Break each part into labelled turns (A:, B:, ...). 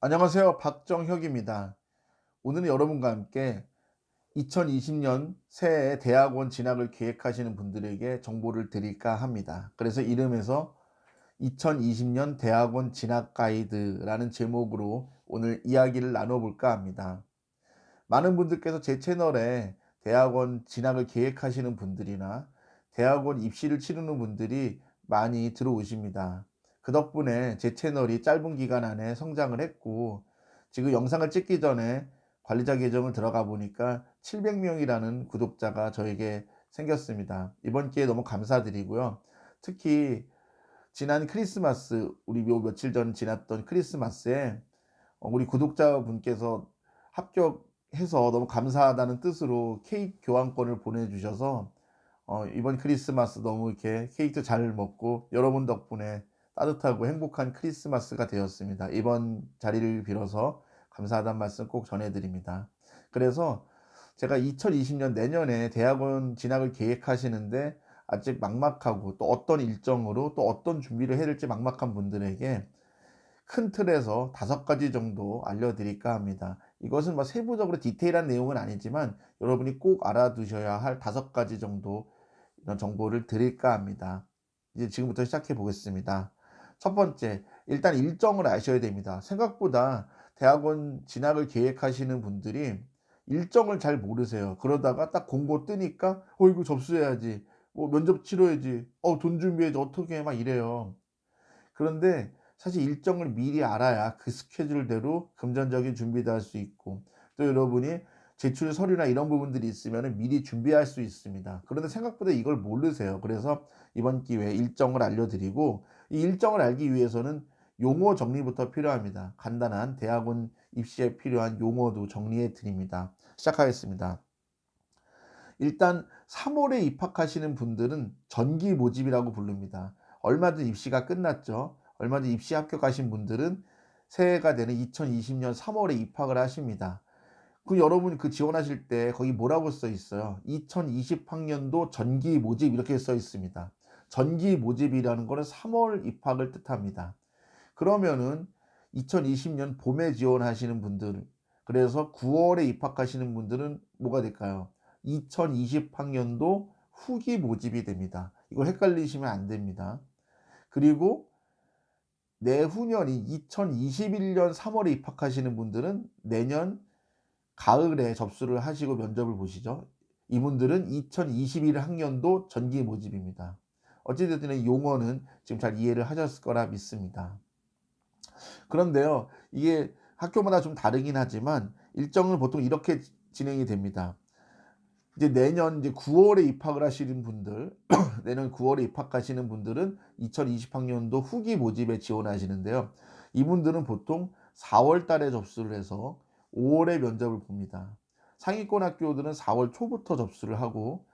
A: 안녕하세요. 박정혁입니다. 오늘은 여러분과 함께 2020년 새해 대학원 진학을 계획하시는 분들에게 정보를 드릴까 합니다. 그래서 이름에서 2020년 대학원 진학 가이드라는 제목으로 오늘 이야기를 나눠볼까 합니다. 많은 분들께서 제 채널에 대학원 진학을 계획하시는 분들이나 대학원 입시를 치르는 분들이 많이 들어오십니다. 그 덕분에 제 채널이 짧은 기간 안에 성장을 했고, 지금 영상을 찍기 전에 관리자 계정을 들어가 보니까 700명이라는 구독자가 저에게 생겼습니다. 이번 기회에 너무 감사드리고요. 특히 지난 크리스마스, 우리 요 며칠 전 지났던 크리스마스에 우리 구독자분께서 합격해서 너무 감사하다는 뜻으로 케이크 교환권을 보내주셔서 이번 크리스마스 너무 이렇게 케이크도 잘 먹고 여러분 덕분에 따뜻하고 행복한 크리스마스가 되었습니다. 이번 자리를 빌어서 감사하다는 말씀 꼭 전해드립니다. 그래서 제가 2020년 내년에 대학원 진학을 계획하시는데 아직 막막하고 또 어떤 일정으로 또 어떤 준비를 해야 될지 막막한 분들에게 큰 틀에서 5가지 정도 알려드릴까 합니다. 이것은 뭐 세부적으로 디테일한 내용은 아니지만 여러분이 꼭 알아두셔야 할 5가지 정도 이런 정보를 드릴까 합니다. 이제 지금부터 시작해 보겠습니다. 첫 번째, 일단 일정을 아셔야 됩니다. 생각보다 대학원 진학을 계획하시는 분들이 일정을 잘 모르세요. 그러다가 딱 공고 뜨니까 이거 접수해야지, 뭐 면접 치러야지, 돈 준비해야지, 어떻게 해, 막 이래요. 그런데 사실 일정을 미리 알아야 그 스케줄대로 금전적인 준비도 할 수 있고, 또 여러분이 제출 서류나 이런 부분들이 있으면은 미리 준비할 수 있습니다. 그런데 생각보다 이걸 모르세요. 그래서 이번 기회에 일정을 알려드리고, 이 일정을 알기 위해서는 용어 정리부터 필요합니다. 간단한 대학원 입시에 필요한 용어도 정리해 드립니다. 시작하겠습니다. 일단 3월에 입학하시는 분들은 전기 모집이라고 부릅니다. 얼마 전 입시가 끝났죠. 얼마 전 입시 합격하신 분들은 새해가 되는 2020년 3월에 입학을 하십니다. 그 여러분 그 지원하실 때 거기 뭐라고 써 있어요? 2020학년도 전기 모집 이렇게 써 있습니다. 전기 모집이라는 거는 3월 입학을 뜻합니다. 그러면은 2020년 봄에 지원하시는 분들, 그래서 9월에 입학하시는 분들은 뭐가 될까요? 2020학년도 후기 모집이 됩니다. 이거 헷갈리시면 안 됩니다. 그리고 내후년이 2021년 3월에 입학하시는 분들은 내년 가을에 접수를 하시고 면접을 보시죠. 이분들은 2021학년도 전기 모집입니다. 어찌됐든 이 용어는 지금 잘 이해를 하셨을 거라 믿습니다. 그런데요, 이게 학교마다 좀 다르긴 하지만 일정은 보통 이렇게 진행이 됩니다. 이제 내년 이제 9월에 입학을 하시는 분들, 내년 9월에 입학하시는 분들은 2020학년도 후기 모집에 지원하시는데요. 이분들은 보통 4월 달에 접수를 해서 5월에 면접을 봅니다. 상위권 학교들은 4월 초부터 접수를 하고,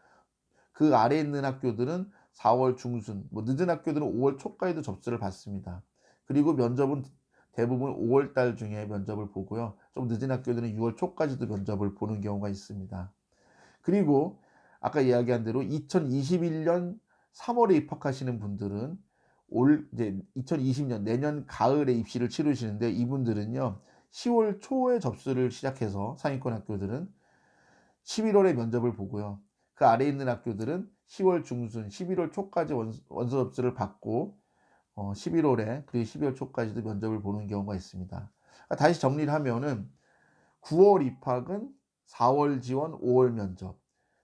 A: 그 아래에 있는 학교들은 4월 중순, 뭐 늦은 학교들은 5월 초까지도 접수를 받습니다. 그리고 면접은 대부분 5월 달 중에 면접을 보고요. 좀 늦은 학교들은 6월 초까지도 면접을 보는 경우가 있습니다. 그리고 아까 이야기한 대로 2021년 3월에 입학하시는 분들은 올 이제 2020년 내년 가을에 입시를 치르시는데, 이분들은요 10월 초에 접수를 시작해서 상위권 학교들은 11월에 면접을 보고요. 그 아래에 있는 학교들은 10월 중순, 11월 초까지 원서 접수를 받고 11월에 그리고 12월 초까지도 면접을 보는 경우가 있습니다. 다시 정리를 하면은 9월 입학은 4월 지원, 5월 면접.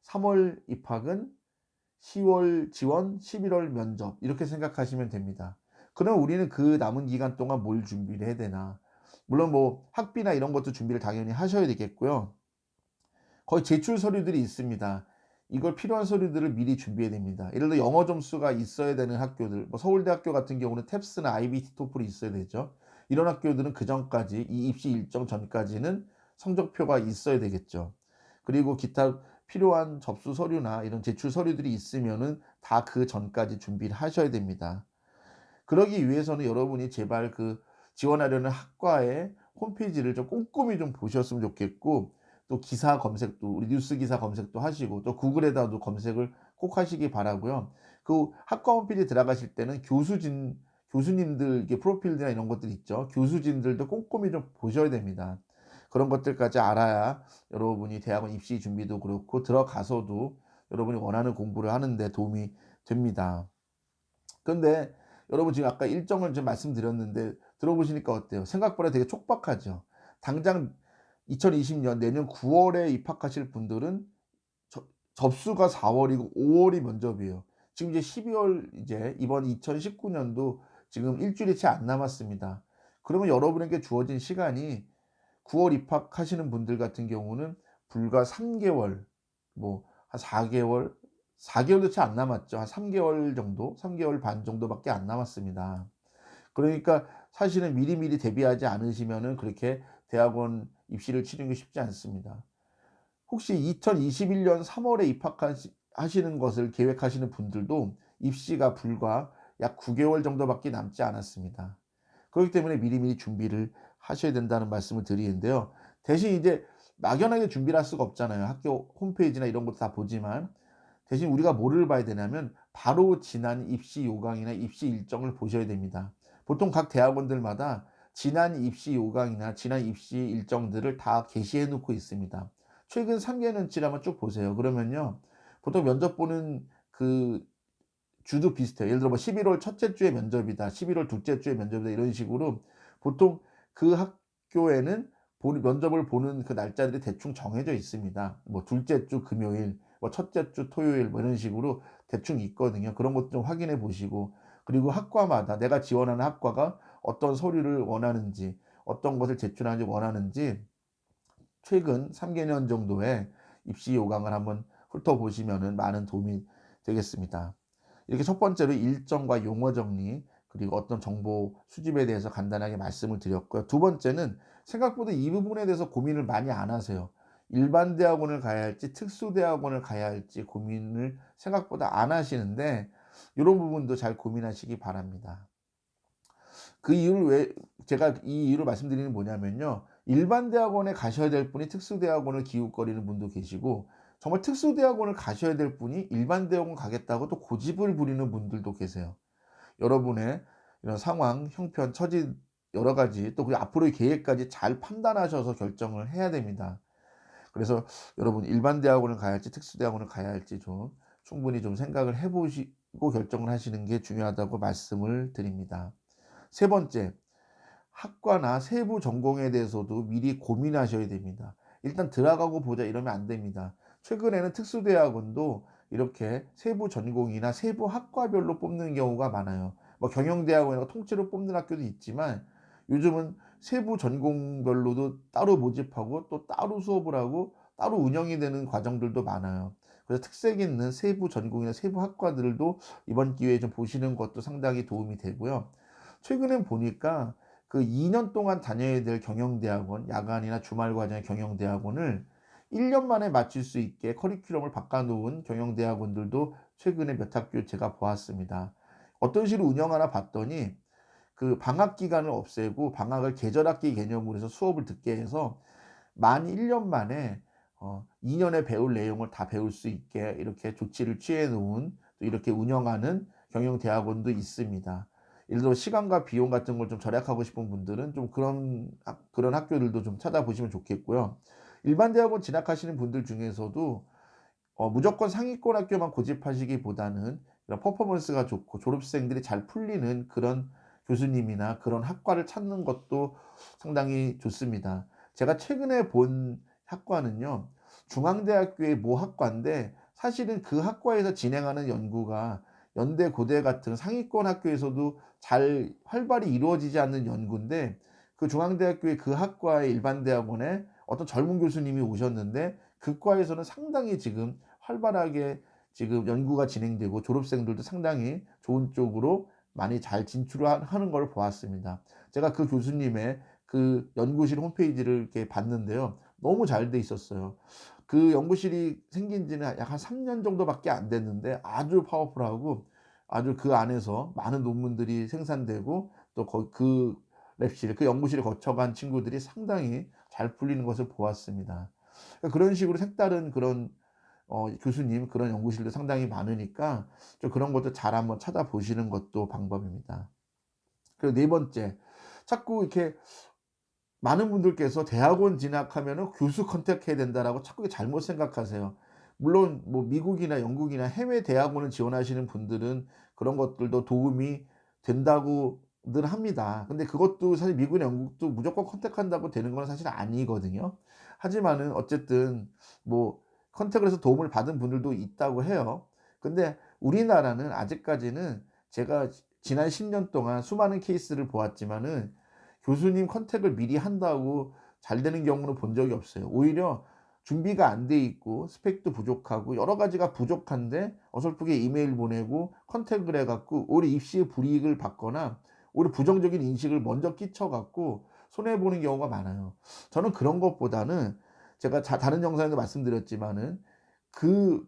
A: 3월 입학은 10월 지원, 11월 면접. 이렇게 생각하시면 됩니다. 그럼 우리는 그 남은 기간 동안 뭘 준비를 해야 되나? 물론 뭐 학비나 이런 것도 준비를 당연히 하셔야 되겠고요. 거의 제출 서류들이 있습니다. 이걸 필요한 서류들을 미리 준비해야 됩니다. 예를 들어 영어 점수가 있어야 되는 학교들, 뭐 서울대학교 같은 경우는 탭스나 IBT 토플이 있어야 되죠. 이런 학교들은 그 전까지, 이 입시 일정 전까지는 성적표가 있어야 되겠죠. 그리고 기타 필요한 접수 서류나 이런 제출 서류들이 있으면은 다 그 전까지 준비를 하셔야 됩니다. 그러기 위해서는 여러분이 제발 그 지원하려는 학과의 홈페이지를 좀 꼼꼼히 좀 보셨으면 좋겠고, 또 기사 검색도, 우리 뉴스 기사 검색도 하시고, 또 구글에다도 검색을 꼭 하시기 바라고요. 그 학과 홈페이지 들어가실 때는 교수님들 이게 프로필이나 이런 것들 있죠. 교수진들도 꼼꼼히 좀 보셔야 됩니다. 그런 것들까지 알아야 여러분이 대학원 입시 준비도 그렇고 들어가서도 여러분이 원하는 공부를 하는 데 도움이 됩니다. 그런데 여러분 지금 아까 일정을 좀 말씀드렸는데 들어보시니까 어때요? 생각보다 되게 촉박하죠. 당장 2020년 내년 9월에 입학하실 분들은 접 접수가 4 월이고 5 월이 면접이에요. 지금 이제 12월 이제 이번 2019년도 지금 일 주일이 채 안 남았습니다. 그러면 여러분에게 주어진 시간이 9월 입학하시는 분들 같은 경우는 불과 3 개월 뭐 한 4 개월 4 개월도 채 안 남았죠. 한 3 개월 정도 3 개월 반 정도밖에 안 남았습니다. 그러니까 사실은 미리미리 대비하지 않으시면은 그렇게 대학원 입시를 치르는 게 쉽지 않습니다. 혹시 2021년 3 월에 하시는 것을 계획하시는 분들도 입시가 불과 약 9 개월 정도밖에 남지 않았습니다. 그렇기 때문에 미리미리 준비를 하셔야 된다는 말씀을 드리는데요. 대신 이제 막연하게 준비를 할 수가 없잖아요. 학교 홈페이지나 이런 것도 다 보지만 대신 우리가 뭐를 봐야 되냐면 바로 지난 입시 요강이나 입시 일정을 보셔야 됩니다. 보통 각 대학원들마다 지난 입시 요강이나 지난 입시 일정들을 다 게시해 놓고 있습니다. 최근 3개년치를 한번 쭉 보세요. 그러면요. 보통 면접 보는 그 주도 비슷해요. 예를 들어 뭐 11월 첫째 주에 면접이다. 11월 둘째 주에 면접이다. 이런 식으로 보통 그 학교에는 면접을 보는 그 날짜들이 대충 정해져 있습니다. 뭐 둘째 주 금요일, 뭐 첫째 주 토요일 뭐 이런 식으로 대충 있거든요. 그런 것도 좀 확인해 보시고 그리고 학과마다 내가 지원하는 학과가 어떤 서류를 원하는지 어떤 것을 제출하는지 원하는지 최근 3 개년 정도의 입시 요강을 한번 훑어보시면은 많은 도움이 되겠습니다. 이렇게 첫 번째로 일정과 용어 정리 그리고 어떤 정보 수집에 대해서 간단하게 말씀을 드렸고요. 두 번째는 생각보다 이 부분에 대해서 고민을 많이 안 하세요. 일반 대학원을 가야 할지 특수 대학원을 가야 할지 고민을 생각보다 안 하시는데 요런 부분도 잘 고민하시기 바랍니다. 그 이유를 왜 제가 이 이유를 말씀드리는 뭐냐면요. 일반 대학원에 가셔야 될 분이 특수 대학원을 기웃거리는 분도 계시고 정말 특수 대학원을 가셔야 될 분이 일반 대학원 가겠다고 또 고집을 부리는 분들도 계세요. 여러분의 이런 상황, 형편, 처지 여러 가지 또 그 앞으로의 계획까지 잘 판단하셔서 결정을 해야 됩니다. 그래서 여러분 일반 대학원을 가야 할지 특수 대학원을 가야 할지 좀 충분히 좀 생각을 해 보시고 결정을 하시는 게 중요하다고 말씀을 드립니다. 세 번째, 학과나 세부 전공에 대해서도 미리 고민하셔야 됩니다. 일단 들어가고 보자 이러면 안 됩니다. 최근에는 특수대학원도 이렇게 세부 전공이나 세부 학과별로 뽑는 경우가 많아요. 뭐 경영대학원이나 통째로 뽑는 학교도 있지만 요즘은 세부 전공별로도 따로 모집하고 또 따로 수업을 하고 따로 운영이 되는 과정들도 많아요. 그래서 특색 있는 세부 전공이나 세부 학과들도 이번 기회에 좀 보시는 것도 상당히 도움이 되고요. 최근엔 보니까 그 2년 동안 다녀야 될 경영대학원, 야간이나 주말 과정의 경영대학원을 1년 만에 마칠 수 있게 커리큘럼을 바꿔 놓은 경영대학원들도 최근에 몇 학교 제가 보았습니다. 어떤 식으로 운영하나 봤더니 그 방학 기간을 없애고 방학을 계절학기 개념으로 해서 수업을 듣게 해서 만 1년 만에 2 년에 배울 내용을 다 배울 수 있게 이렇게 조치를 취해 놓은 또 이렇게 운영하는 경영대학원도 있습니다. 예를 들어 시간과 비용 같은 걸 좀 절약하고 싶은 분들은 좀 그런 학교들도 좀 찾아보시면 좋겠고요. 일반 대학원 진학하시는 분들 중에서도 무조건 상위권 학교만 고집하시기보다는 이런 퍼포먼스가 좋고 졸업생들이 잘 풀리는 그런 교수님이나 그런 학과를 찾는 것도 상당히 좋습니다. 제가 최근에 본 학과는요. 중앙대학교의 모 학과인데 사실은 그 학과에서 진행하는 연구가 연대, 고대 같은 상위권 학교에서도 잘 활발히 이루어지지 않는 연구인데 그 중앙대학교의 그 학과의 일반 대학원에 어떤 젊은 교수님이 오셨는데 그 과에서는 상당히 지금 활발하게 지금 연구가 진행되고 졸업생들도 상당히 좋은 쪽으로 많이 잘 진출을 하는 걸 보았습니다. 제가 그 교수님의 그 연구실 홈페이지를 이렇게 봤는데요. 너무 잘 돼 있었어요. 그 연구실이 생긴 지는 약 한 3년 정도밖에 안 됐는데 아주 파워풀하고 아주 그 안에서 많은 논문들이 생산되고 또 그 랩실 그 연구실을 거쳐간 친구들이 상당히 잘 풀리는 것을 보았습니다. 그러니까 그런 식으로 색다른 그런 교수님 그런 연구실도 상당히 많으니까 좀 그런 것도 잘 한번 찾아보시는 것도 방법입니다. 그리고 네 번째, 자꾸 이렇게 많은 분들께서 대학원 진학하면은 교수 컨택해야 된다라고 자꾸 잘못 생각하세요. 물론 뭐 미국이나 영국이나 해외 대학원을 지원하시는 분들은 그런 것들도 도움이 된다고들 합니다. 근데 그것도 사실 미국이나 영국도 무조건 컨택한다고 되는 건 사실 아니거든요. 하지만은 어쨌든 뭐 컨택을 해서 도움을 받은 분들도 있다고 해요. 근데 우리나라는 아직까지는 제가 지난 10년 동안 수많은 케이스를 보았지만은 교수님 컨택을 미리 한다고 잘 되는 경우는 본 적이 없어요. 오히려 준비가 안 돼 있고 스펙도 부족하고 여러 가지가 부족한데 어설프게 이메일 보내고 컨택을 해 갖고 오히려 입시에 불이익을 받거나 오히려 부정적인 인식을 먼저 끼쳐 갖고 손해 보는 경우가 많아요. 저는 그런 것보다는 제가 다른 영상에도 말씀드렸지만은 그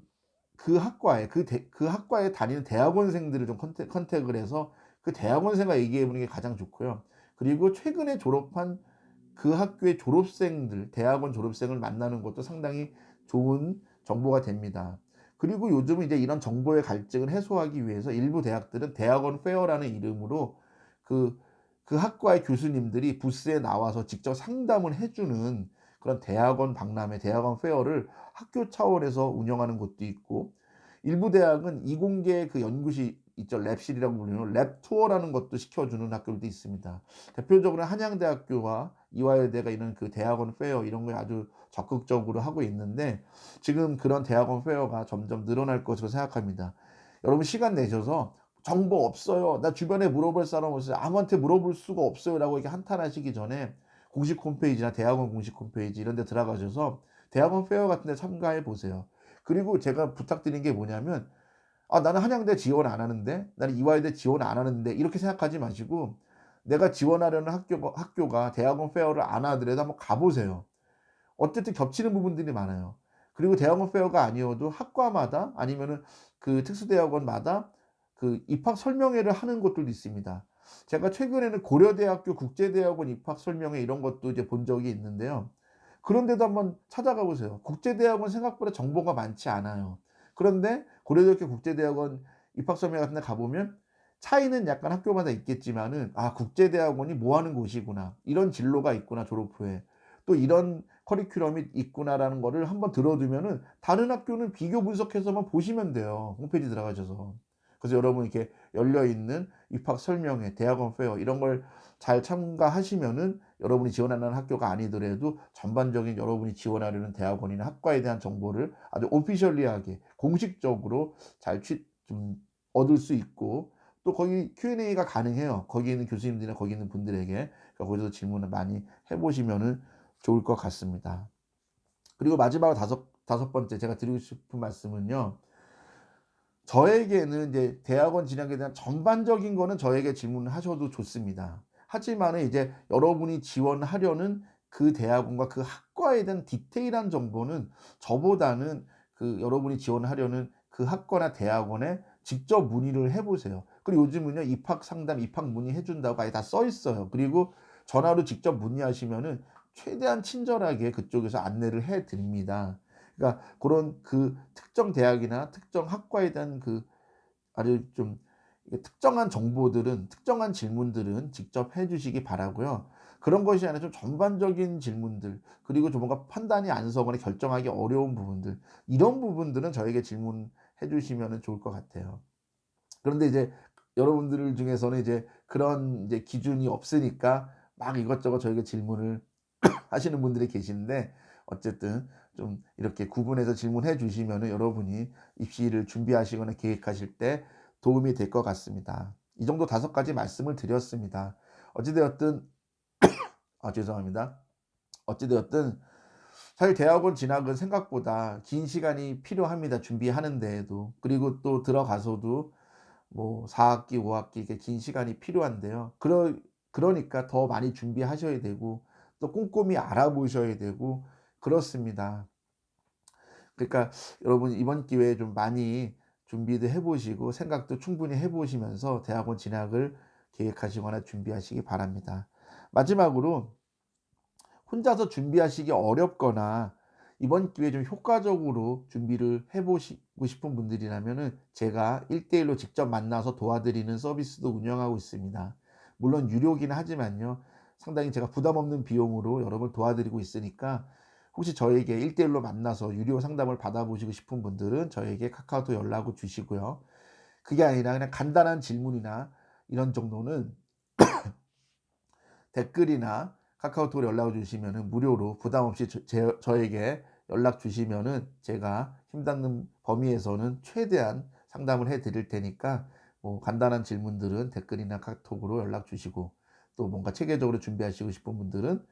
A: 그 학과에 다니는 대학원생들을 좀 컨택을 해서 그 대학원생과 얘기해 보는 게 가장 좋고요. 그리고 최근에 졸업한 그 학교의 졸업생들, 대학원 졸업생을 만나는 것도 상당히 좋은 정보가 됩니다. 그리고 요즘은 이제 이런 정보의 갈증을 해소하기 위해서 일부 대학들은 대학원 페어라는 이름으로 그 그 학과의 교수님들이 부스에 나와서 직접 상담을 해 주는 그런 대학원 박람회, 대학원 페어를 학교 차원에서 운영하는 곳도 있고, 일부 대학은 이공계 그 연구실 있죠. 랩실이라고 불리는 랩 투어라는 것도 시켜주는 학교도 있습니다. 대표적으로 한양대학교와 이화여대가 이런 그 대학원 페어 이런 걸 아주 적극적으로 하고 있는데, 지금 그런 대학원 페어가 점점 늘어날 것으로 생각합니다. 여러분 시간 내셔서 "정보 없어요. 나 주변에 물어볼 사람 없어요. 아무한테 물어볼 수가 없어요."라고 이렇게 한탄하시기 전에 공식 홈페이지나 대학원 공식 홈페이지 이런 데 들어가셔서 대학원 페어 같은 데 참가해 보세요. 그리고 제가 부탁드린 게 뭐냐면, '아 나는 한양대 지원 안 하는데. 나는 이화여대 지원 안 하는데.' 이렇게 생각하지 마시고 내가 지원하려는 학교가 대학원 페어를 안 하더라도 한번 가 보세요. 어쨌든 겹치는 부분들이 많아요. 그리고 대학원 페어가 아니어도 학과마다 아니면은 그 특수대학원마다 그 입학 설명회를 하는 곳들도 있습니다. 제가 최근에는 고려대학교 국제대학원 입학 설명회 이런 것도 이제 본 적이 있는데요. 그런 데도 한번 찾아가 보세요. 국제대학원 생각보다 정보가 많지 않아요. 그런데 고려대학교 국제대학원 입학 설명회 같은 데 가 보면 차이는 약간 학교마다 있겠지만은 '아 국제대학원이 뭐 하는 곳이구나. 이런 진로가 있구나 졸업 후에. 또 이런 커리큘럼이 있구나.'라는 거를 한번 들어두면은 다른 학교는 비교 분석해서만 보시면 돼요, 홈페이지 들어가셔서. 그래서 여러분 이렇게 열려 있는 입학 설명회, 대학원 페어 이런 걸 잘 참가하시면은 여러분이 지원하는 학교가 아니더라도 전반적인 여러분이 지원하려는 대학원이나 학과에 대한 정보를 아주 오피셜리하게 공식적으로 잘 좀 얻을 수 있고, 또 거기 Q&A가 가능해요. 거기 있는 교수님들이나 거기 있는 분들에게. 그러니까 거기서 질문을 많이 해 보시면은 좋을 것 같습니다. 그리고 마지막으로 다섯 번째 제가 드리고 싶은 말씀은요. 저에게는 이제 대학원 진학에 대한 전반적인 거는 저에게 질문을 하셔도 좋습니다. 하지만은 이제 여러분이 지원하려는 그 대학원과 그 학과에 대한 디테일한 정보는 저보다는 그 여러분이 지원하려는 그 학과나 대학원에 직접 문의를 해 보세요. 그리고 요즘은요 입학 상담, 입학 문의해 준다고 아예 다 써 있어요. 그리고 전화로 직접 문의하시면은 최대한 친절하게 그쪽에서 안내를 해 드립니다. 그러니까 고런 그 특정 대학이나 특정 학과에 대한 그 아주 좀 이게 특정한 정보들은, 특정한 질문들은 직접 해 주시기 바라고요. 그런 것이 아니라 좀 전반적인 질문들, 그리고 좀 뭔가 판단이 안 서거나 결정하기 어려운 부분들, 이런 부분들은 저에게 질문해 주시면은 좋을 것 같아요. 그런데 이제 여러분들 중에서는 이제 그런 이제 기준이 없으니까 막 이것저것 저에게 질문을 하시는 분들이 계시는데, 어쨌든 좀 이렇게 구분해서 질문해 주시면은 여러분이 입시를 준비하시거나 계획하실 때 도움이 될 것 같습니다. 이 정도 5가지 말씀을 드렸습니다. 어찌 되었든 죄송합니다. 어찌 되었든 사실 대학원 진학은 생각보다 긴 시간이 필요합니다, 준비하는 데에도. 그리고 또 들어가서도 뭐 4 학기, 5 학기 이렇게 긴 시간이 필요한데요. 그러니까 더 많이 준비하셔야 되고 또 꼼꼼히 알아보셔야 되고 그렇습니다. 그러니까 여러분 이번 기회에 좀 많이 준비도 해 보시고 생각도 충분히 해 보시면서 대학원 진학을 계획하시거나 준비하시기 바랍니다. 마지막으로 혼자서 준비하시기 어렵거나 이번 기회에 좀 효과적으로 준비를 해 보시고 싶은 분들이라면은 제가 1:1로 직접 만나서 도와드리는 서비스도 운영하고 있습니다. 물론 유료긴 하지만요. 상당히 제가 부담 없는 비용으로 여러분을 도와드리고 있으니까 혹시 저에게 1:1로 만나서 유료 상담을 받아보시고 싶은 분들은 저에게 카카오톡 연락을 주시고요. 그게 아니라 그냥 간단한 질문이나 이런 정도는 댓글이나 카카오톡으로 연락을 주시면은 무료로 부담 없이 저에게 연락 주시면은 제가 힘 닿는 범위에서는 최대한 상담을 해 드릴 테니까 뭐 간단한 질문들은 댓글이나 카톡으로 연락 주시고, 또 뭔가 체계적으로 준비하시고 싶은 분들은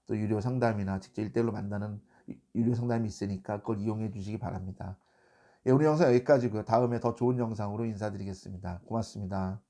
A: 또 유료 상담이나 직접 1:1로 만나는 유료 상담이 있으니까 그걸 이용해 주시기 바랍니다. 예, 오늘 영상 여기까지고요. 다음에 더 좋은 영상으로 인사드리겠습니다. 고맙습니다.